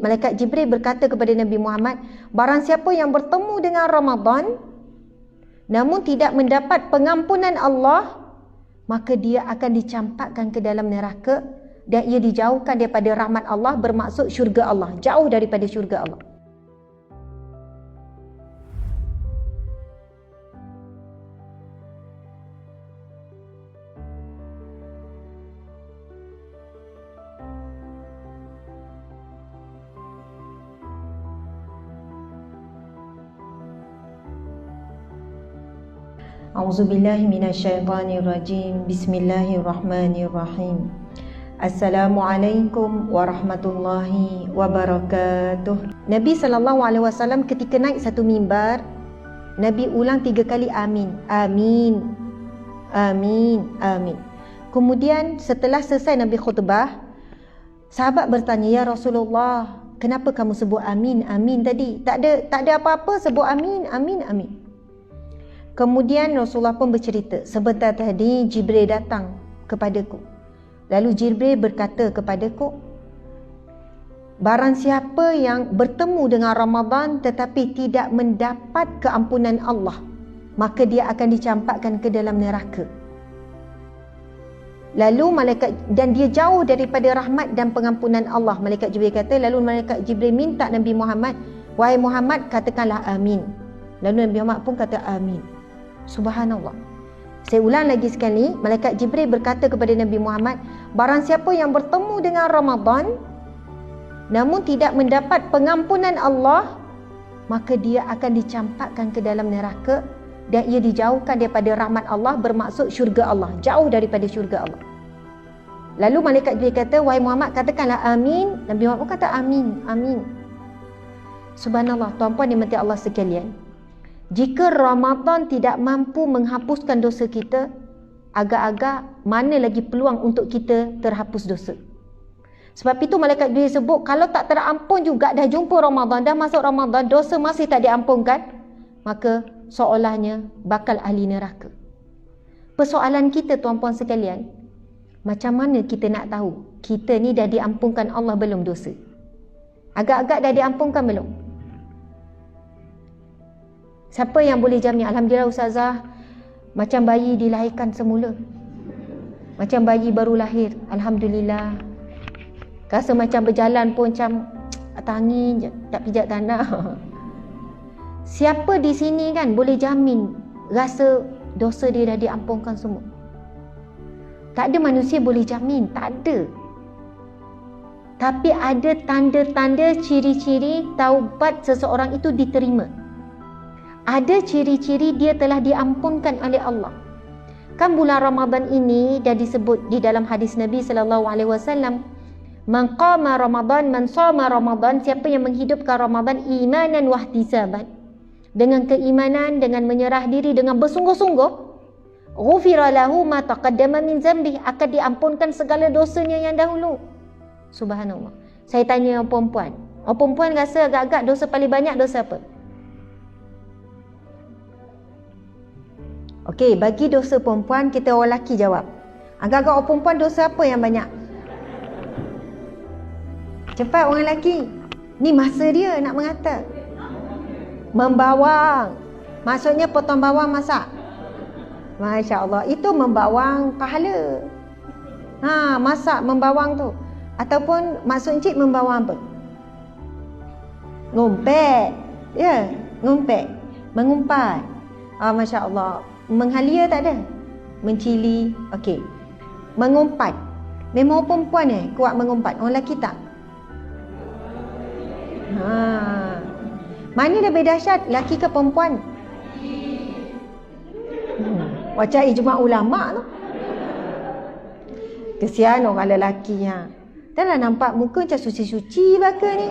malaikat Jibril berkata kepada Nabi Muhammad, barang siapa yang bertemu dengan Ramadan namun tidak mendapat pengampunan Allah, maka dia akan dicampakkan ke dalam neraka dan ia dijauhkan daripada rahmat Allah, bermaksud syurga Allah, jauh daripada syurga Allah. A'udzubillahi minasyaitonirrajim. Bismillahirrahmanirrahim. Assalamualaikum warahmatullahi wabarakatuh. Nabi SAW ketika naik satu mimbar, Nabi ulang 3 kali amin. Amin, amin, amin. Kemudian setelah selesai Nabi khutbah, sahabat bertanya, ya Rasulullah, kenapa kamu sebut amin, amin tadi? Tak ada apa-apa, sebut amin, amin, amin. Kemudian Rasulullah pun bercerita, sebentar tadi Jibril datang kepadaku. Lalu Jibril berkata kepadaku, barang siapa yang bertemu dengan Ramadan tetapi tidak mendapat keampunan Allah, maka dia akan dicampakkan ke dalam neraka. Lalu malaikat, dan dia jauh daripada rahmat dan pengampunan Allah. Malaikat Jibril kata, lalu malaikat Jibril minta Nabi Muhammad, wahai Muhammad, katakanlah amin. Lalu Nabi Muhammad pun kata amin. Subhanallah. Saya ulang lagi sekali, malaikat Jibril berkata kepada Nabi Muhammad, barang siapa yang bertemu dengan Ramadan namun tidak mendapat pengampunan Allah, maka dia akan dicampakkan ke dalam neraka dan ia dijauhkan daripada rahmat Allah, bermaksud syurga Allah, jauh daripada syurga Allah. Lalu malaikat Jibril kata, wahai Muhammad, katakanlah amin. Nabi Muhammad pun kata amin, amin. Subhanallah, tuan-puan dimati Allah sekalian, jika Ramadan tidak mampu menghapuskan dosa kita, agak-agak mana lagi peluang untuk kita terhapus dosa. Sebab itu malaikat Jibril sebut, kalau tak terampun juga, dah jumpa Ramadan, dah masuk Ramadan, dosa masih tak diampunkan, maka seolahnya bakal ahli neraka. Persoalan kita tuan-puan sekalian, macam mana kita nak tahu kita ni dah diampunkan Allah belum dosa? Agak-agak dah diampunkan belum? Siapa yang boleh jamin? Alhamdulillah Ustazah, macam bayi dilahirkan semula, macam bayi baru lahir, Alhamdulillah. Rasa macam berjalan pun macam atas angin je, tak pijak tanah. Siapa di sini kan boleh jamin rasa dosa dia dah diampunkan semua? Tak ada manusia boleh jamin, tak ada. Tapi ada tanda-tanda, ciri-ciri taubat seseorang itu diterima. Ada ciri-ciri dia telah diampunkan oleh Allah. Kan bulan Ramadan ini dah disebut di dalam hadis Nabi SAW, man qama Ramadan, man shama Ramadan, siapa yang menghidupkan Ramadan imanan wahtisaban, dengan keimanan, dengan menyerah diri, dengan bersungguh-sungguh, ghufira lahu ma taqaddama min zambi, akan diampunkan segala dosanya yang dahulu. Subhanallah. Saya tanya perempuan, perempuan rasa agak-agak dosa paling banyak dosa apa? Okey, bagi dosa perempuan, kita orang lelaki jawab. Agak-agak orang perempuan dosa apa yang banyak? Cepat orang lelaki. Ni masa dia nak mengata. Membawang. Maksudnya potong bawang masak. Masya Allah. Itu membawang pahala. Masak membawang tu. Ataupun maksud encik membawang apa? Ngumpet. Ya, ngumpet. Mengumpat. Masya Allah. Menghalia tak ada? Mencili. Okey. Mengumpat. Memang orang perempuan kuat mengumpat. Orang lelaki tak? Mana lebih dahsyat, lelaki ke perempuan? Macam ijma' ulama' tu. Kesian orang lelaki. Dah lah nampak muka macam suci-suci baka ni.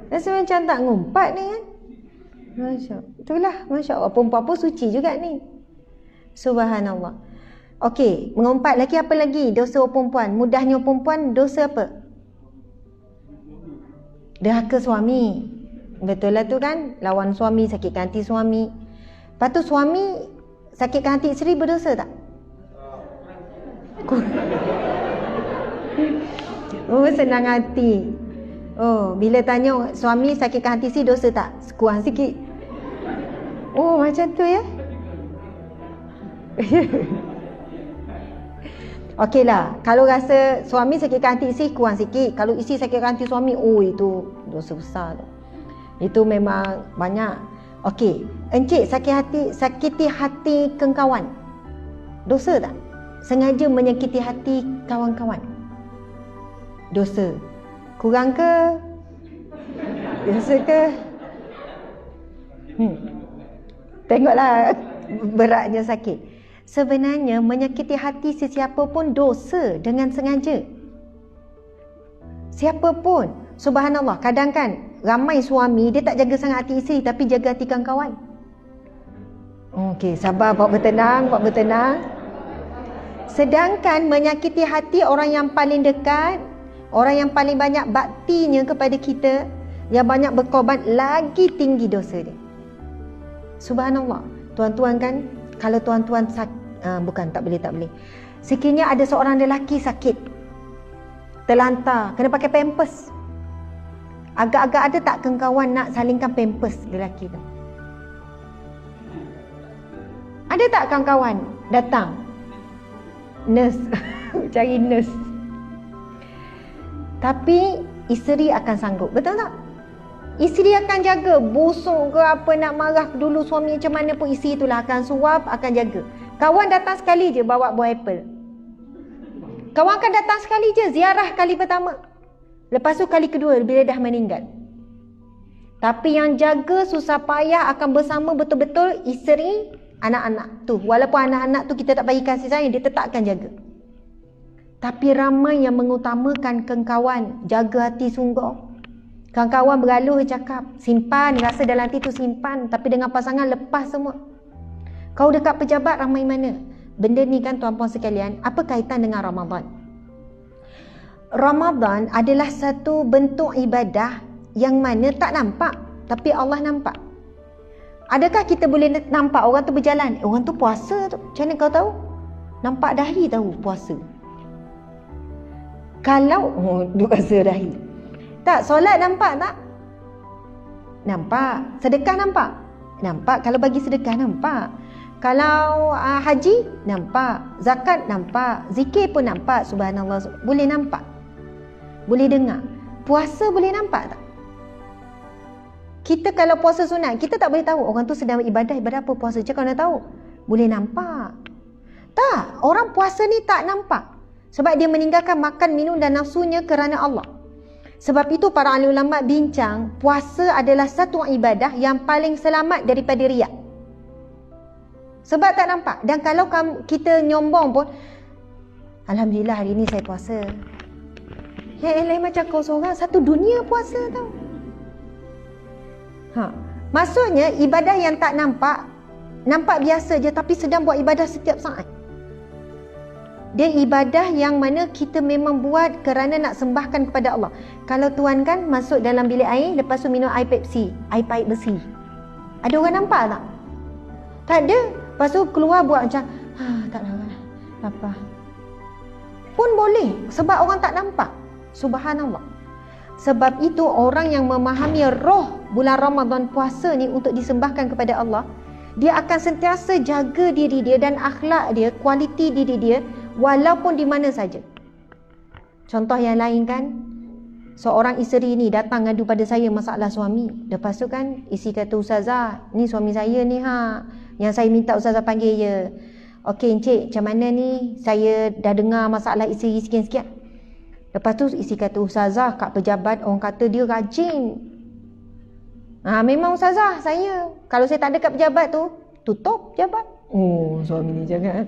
Rasa macam tak ngumpat ni kan? Itulah, Masya Allah. Perempuan pun suci juga ni. Subhanallah. Okey, mengumpat lagi apa lagi? Dosa perempuan. Mudahnya perempuan, dosa apa? Derhaka suami. Betul lah tu kan? Lawan suami, sakitkan hati suami. Lepas tu suami sakitkan hati isteri, berdosa tak? Senang hati. Oh, bila tanya suami sakitkan hati isteri dosa tak? Kurang sikit. Oh, macam tu ya. Okeylah, kalau rasa suami sakitkan hati isteri kurang sikit. Kalau isteri sakitkan hati suami, oh itu dosa besar tu. Itu memang banyak. Okey, encik sakiti hati kawan. Dosa tak? Sengaja menyakiti hati kawan-kawan. Dosa. Kurang ke? Dosa ke? Tengoklah beratnya sakit. Sebenarnya menyakiti hati sesiapa pun dosa dengan sengaja. Siapa pun. Subhanallah, kadang kan ramai suami dia tak jaga sangat hati isteri tapi jaga hati kawan. Okey, sabar, buat bertenang. Sedangkan menyakiti hati orang yang paling dekat, orang yang paling banyak baktinya kepada kita, yang banyak berkorban, lagi tinggi dosa dia. Subhanallah. Tuan-tuan kan, kalau tuan-tuan tak boleh. Sekiranya ada seorang lelaki sakit, terlantar, kena pakai pampers. Agak-agak ada tak kawan nak salingkan pampers lelaki tu? Ada tak kawan-kawan datang? Nurse. Cari nurse. Tapi isteri akan sanggup. Betul tak? Isteri akan jaga. Busuk ke apa, nak marah dulu suami macam mana pun, isteri itulah akan suap, akan jaga. Kawan datang sekali je bawa buah apple. Kawan akan datang sekali je, ziarah kali pertama. Lepas tu kali kedua bila dah meninggal. Tapi yang jaga susah payah akan bersama betul-betul isteri, anak-anak tu. Walaupun anak-anak tu kita tak bagi kasih sayang, dia tetap akan jaga. Tapi ramai yang mengutamakan kawan, jaga hati sungguh. Kawan-kawan bergaluh cakap, simpan, rasa dalam hati tu simpan, tapi dengan pasangan lepas semua. Kau dekat pejabat ramai mana? Benda ni kan tuan-puan sekalian, apa kaitan dengan Ramadan? Ramadan adalah satu bentuk ibadah yang mana tak nampak, tapi Allah nampak. Adakah kita boleh nampak orang tu berjalan? Orang tu puasa tu. Macam mana kau tahu? Nampak dahi tahu puasa. Kalau duk rasa dahi. Tak, solat nampak tak? Nampak. Sedekah nampak? Nampak. Kalau bagi sedekah nampak. Kalau haji nampak. Zakat nampak. Zikir pun nampak. Subhanallah. Boleh nampak. Boleh dengar. Puasa boleh nampak tak? Kita kalau puasa sunat, kita tak boleh tahu orang tu sedang ibadah apa puasa. Macam mana tahu? Boleh nampak. Tak, orang puasa ni tak nampak. Sebab dia meninggalkan makan, minum dan nafsunya kerana Allah. Sebab itu para ahli ulama bincang, puasa adalah satu ibadah yang paling selamat daripada riak. Sebab tak nampak. Dan kalau kita nyombong pun, alhamdulillah hari ni saya puasa. Yang lain macam kau seorang, satu dunia puasa tau. Maksudnya ibadah yang tak nampak biasa je, tapi sedang buat ibadah setiap saat. Dia ibadah yang mana kita memang buat kerana nak sembahkan kepada Allah. Kalau tuan kan masuk dalam bilik air, lepas tu minum air Pepsi, air pahit besi. Ada orang nampak tak? Tak ada. Lepas tu keluar buat macam tak nak apa. Pun boleh sebab orang tak nampak. Subhanallah. Sebab itu orang yang memahami roh bulan Ramadan puasa ni untuk disembahkan kepada Allah, dia akan sentiasa jaga diri dia dan akhlak dia, kualiti diri dia walaupun di mana saja. Contoh yang lain kan, seorang isteri ni datang ngadu pada saya masalah suami. Lepas tu kan isteri kata, Ustazah, ni suami saya ni yang saya minta Ustazah panggil je. Okey encik, macam mana ni? Saya dah dengar masalah isteri sekian-sekian. Lepas tu isteri kata, Ustazah kat pejabat orang kata dia rajin. Memang Ustazah, saya kalau saya tak ada kat pejabat tu, tutup pejabat. Oh, suami ni jangan.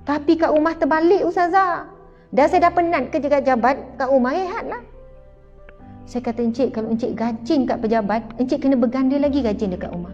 Tapi kat rumah terbalik Ustazah. Dah saya dah penat kerja kat pejabat, kat rumah rehat lah. Saya kata, encik kalau encik rajin kat pejabat, encik kena berganda lagi rajin dekat rumah.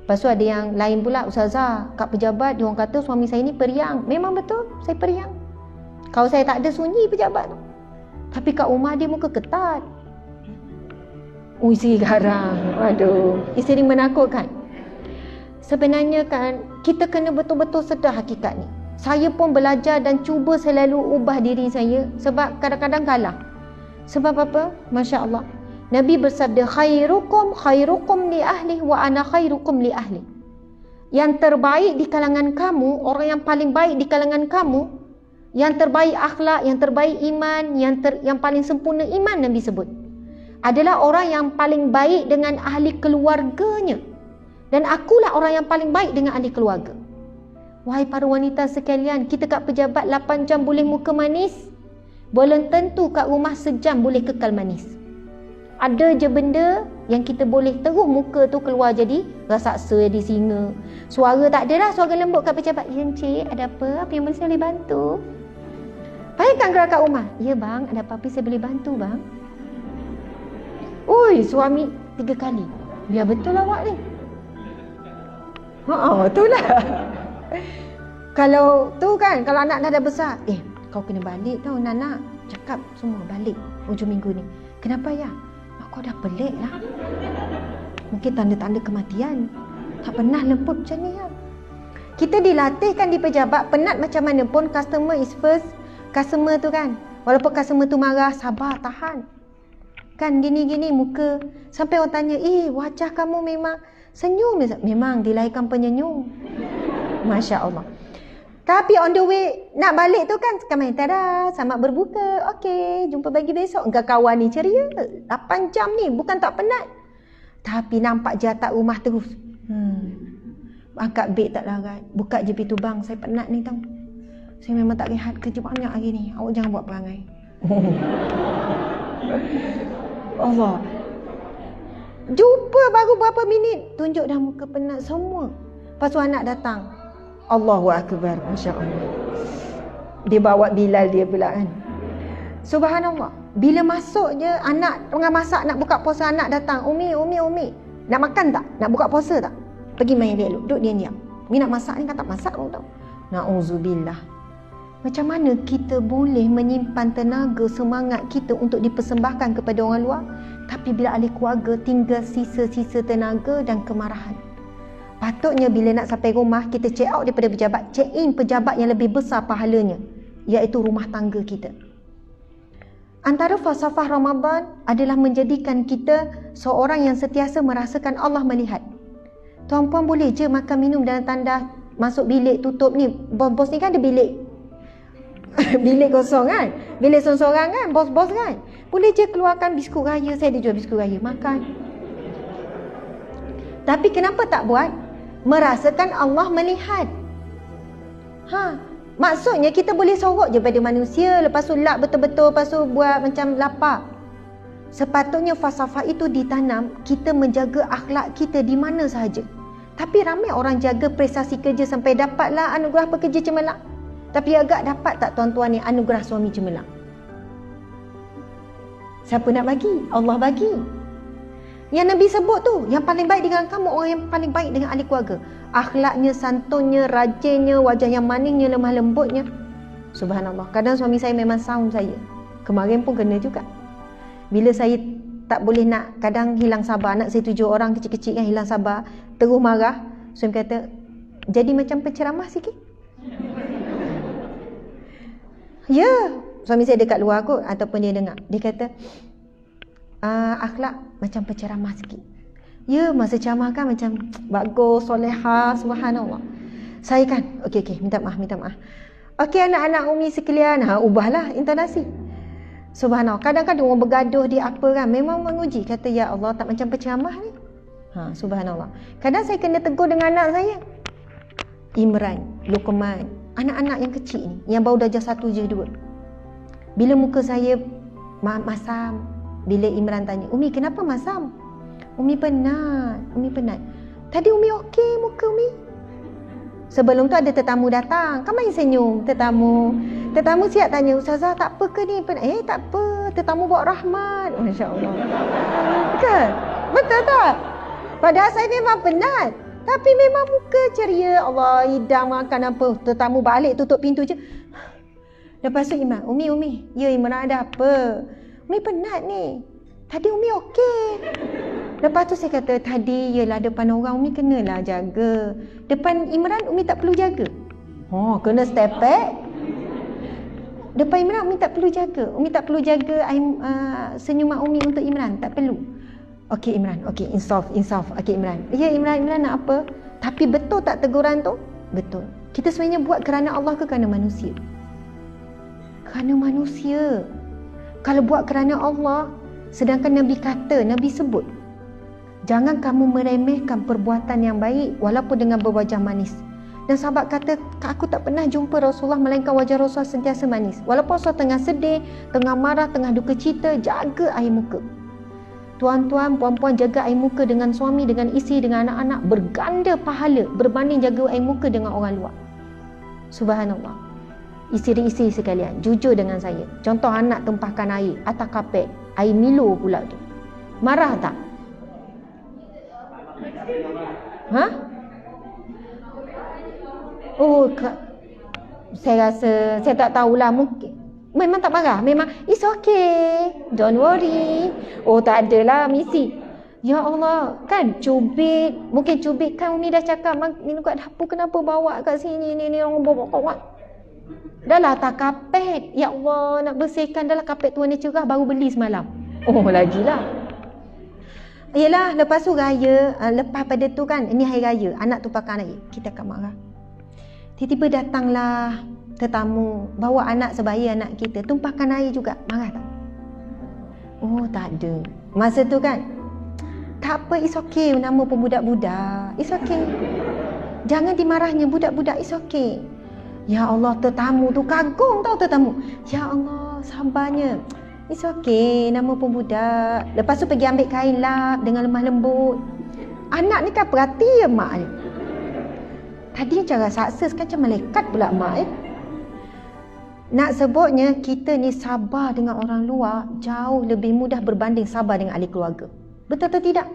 Lepas tu ada yang lain pula, Ustazah kat pejabat dia orang kata suami saya ni periang. Memang betul, saya periang. Kalau saya tak ada sunyi pejabat tu. Tapi kat rumah dia muka ketat. Isteri garang. Aduh, isteri menakutkan. Sebenarnya kan kita kena betul-betul sedar hakikat ni. Saya pun belajar dan cuba selalu ubah diri saya sebab kadang-kadang kalah. Sebab apa? Masya Allah. Nabi bersabda, khairukum li ahli wa ana khairukum li ahli. Yang terbaik di kalangan kamu, orang yang paling baik di kalangan kamu, yang terbaik akhlak, yang terbaik iman, yang paling sempurna iman, Nabi sebut, adalah orang yang paling baik dengan ahli keluarganya. Dan akulah orang yang paling baik dengan ahli keluarga. Wahai para wanita sekalian, kita kat pejabat 8 jam boleh muka manis, belum tentu kat rumah sejam boleh kekal manis. Ada je benda yang kita boleh terus muka tu keluar jadi raksasa, jadi singa. Suara tak ada dah, suara lembut kat pejabat. Ya encik, ada apa? Apa yang saya boleh bantu? Bayangkan keluar kat rumah. Ya bang, ada apa-apa saya boleh bantu bang? Ui, suami 3 kali. Biar betul awak ni. Itulah. Kalau tu kan, kalau anak dah besar, kau kena balik tau Nana. Cakap semua balik hujung minggu ni. Kenapa ya? Kau dah pelik lah. Mungkin tanda-tanda kematian. Tak pernah lembut macam ni ya. Kita dilatihkan di pejabat, penat macam mana pun, customer is first. Customer tu kan, walaupun customer tu marah, sabar, tahan. Kan gini-gini muka. Sampai orang tanya, wajah kamu memang senyum. Memang dilahirkan penyenyum. Masya Allah. Tapi on the way nak balik tu kan, kami tada, selamat berbuka. Okey, jumpa lagi besok. Engkau kawan ni ceria. 8 jam ni bukan tak penat. Tapi nampak jatak rumah terus. Angkat beg tak larat. Buka je pintu, bang, saya penat ni tau. Saya memang tak rehat, kerja banyak hari ni. Awak jangan buat perangai. Allah. Jumpa baru berapa minit, tunjuk dah muka penat semua. Lepas tu anak datang. Allahu Akbar, Masya Allah. Dia bawa Bilal dia pula kan. Subhanallah. Bila masuk je, anak tengah masak nak buka puasa, anak datang. Umi. Nak makan tak? Nak buka puasa tak? Pergi main dia duduk diam-diam. Umi nak masak ni kan tak masak pun tau. Na'udzubillah. Macam mana kita boleh menyimpan tenaga, semangat kita untuk dipersembahkan kepada orang luar, tapi bila ahli keluarga tinggal sisa-sisa tenaga dan kemarahan. Patutnya bila nak sampai rumah, kita check out daripada pejabat, check in pejabat yang lebih besar pahalanya, iaitu rumah tangga kita. Antara falsafah Ramadan adalah menjadikan kita seorang yang sentiasa merasakan Allah melihat. Tuan-puan boleh je makan minum dalam tanda masuk bilik tutup ni. Bos-bos ni kan ada bilik bilik kosong kan, bilik sorang-sorang kan, bos-bos kan. Boleh je keluarkan biskut raya, saya ada jual biskut raya, makan. Tapi kenapa tak buat? Merasakan Allah melihat. Maksudnya kita boleh sorok je pada manusia, lepas tu lap betul-betul, lepas tu buat macam lapar. Sepatutnya falsafah itu ditanam, kita menjaga akhlak kita di mana sahaja. Tapi ramai orang jaga prestasi kerja sampai dapatlah anugerah pekerja cemerlang. Tapi agak dapat tak tuan-tuan ni anugerah suami cemerlang? Siapa nak bagi? Allah bagi. Yang Nabi sebut tu, yang paling baik dengan kamu, orang yang paling baik dengan ahli keluarga. Akhlaknya, santunnya, rajinnya, wajah yang manisnya, lemah lembutnya. Subhanallah. Kadang suami saya memang sound saya. Kemarin pun kena juga. Bila saya tak boleh nak, kadang hilang sabar. Anak saya 7 orang kecil-kecil kan, hilang sabar, terus marah. Suami kata, jadi macam penceramah sikit. Ya, suami saya dekat luar kot, ataupun dia dengar. Dia kata, akhlak macam penceramah sikit. Ya, masa ceramah kan macam bagus, solehah, subhanallah. Saya kan, okey, minta maaf. Okey anak-anak Umi sekalian, ubahlah intonasi. Subhanallah. Kadang-kadang orang bergaduh di apa kan, memang menguji. Kata, ya Allah, tak macam penceramah ni. Subhanallah. Kadang saya kena tegur dengan anak saya. Imran, Luqman, anak-anak yang kecil ni, yang baru darjah 1 je 2. Bila muka saya masam, bila Imran tanya, Umi kenapa masam? Umi penat. Tadi Umi okey muka Umi. Sebelum tu ada tetamu datang, kan main senyum tetamu. Tetamu siap tanya, Ustazah tak apa ke ni? Tak apa, tetamu bawa rahmat. Masya Allah. Kan? Betul tak? Padahal saya memang penat, tapi memang muka ceria. Allah, hidang makan apa, tetamu balik tutup pintu je. Lepas tu Imran, Umi, ya Imran ada apa? Umi penat ni. Tadi Umi okey. Lepas tu saya kata, tadi yelah depan orang Umi kenalah jaga. Depan Imran Umi tak perlu jaga. Kena step back. Depan Imran Umi tak perlu jaga. Umi tak perlu jaga senyuman Umi untuk Imran, tak perlu. Okey Imran, okey, insaf. Okey Imran. Ya Imran nak apa? Tapi betul tak teguran tu? Betul. Kita sebenarnya buat kerana Allah ke kerana manusia? Kerana manusia. Kalau buat kerana Allah, sedangkan Nabi kata, Nabi sebut, jangan kamu meremehkan perbuatan yang baik walaupun dengan berwajah manis. Dan sahabat kata, aku tak pernah jumpa Rasulullah melainkan wajah Rasulullah sentiasa manis. Walaupun Rasulullah tengah sedih, tengah marah, tengah duka cita, jaga air muka. Tuan-tuan, puan-puan, jaga air muka dengan suami, dengan isteri, dengan anak-anak, berganda pahala berbanding jaga air muka dengan orang luar. Subhanallah. Isteri-isteri sekalian, jujur dengan saya. Contoh anak tumpahkan air atas kapet, air Milo pula tu. Marah tak? Ha? Oh, saya rasa, saya tak tahulah, mungkin memang tak marah, memang it's okay, don't worry. Oh, tak adalah misi. Ya Allah, kan cubit, mungkin cubit kan Umi dah cakap ni kat dapur kenapa bawa kat sini ni orang bawa. Dah lah tak kapet. Ya Allah, nak bersihkan dah lah kapet tu warna cerah baru beli semalam. Oh, lagilah. Yelah, lepas tu raya, lepas pada tu kan, ini hari raya, anak tu pakai air, kita akan marah. Tiba-tiba datanglah tetamu, bawa anak sebaya anak kita, tumpahkan air juga, marah tak? Oh, tak ada. Masa tu kan, tak apa, it's okay, nama pun budak-budak, it's okay. Jangan dimarahnya budak-budak, it's okay. Ya Allah, tetamu tu kagum tau tetamu. Ya Allah, sabarnya. It's okay, nama pun budak. Lepas tu pergi ambil kain lap dengan lemah lembut. Anak ni kan perhati ya mak ni. Tadi cara sukses kan macam malaikat pula mak . Nak sebutnya kita ni sabar dengan orang luar jauh lebih mudah berbanding sabar dengan ahli keluarga. Betul atau tidak?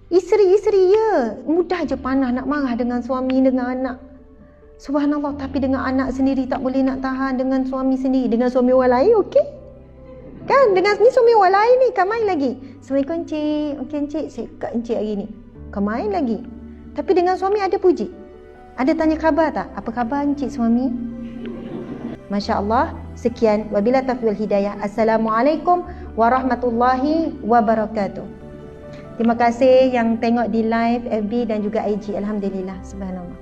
Isteri-isteri ya, mudah je panah nak marah dengan suami, dengan anak. Subhanallah, tapi dengan anak sendiri tak boleh nak tahan, dengan suami sendiri, dengan suami orang lain okey. Kan dengan ni suami orang lain ni kan main lagi. Assalamualaikum encik. Okey encik, saya kat encik hari ni. Kan main lagi. Tapi dengan suami ada puji. Ada tanya khabar tak? Apa khabar encik suami? Masya-Allah. Sekian, wabillahi taufiq wal hidayah. Assalamualaikum warahmatullahi wabarakatuh. Terima kasih yang tengok di live FB dan juga IG. Alhamdulillah. Subhanallah.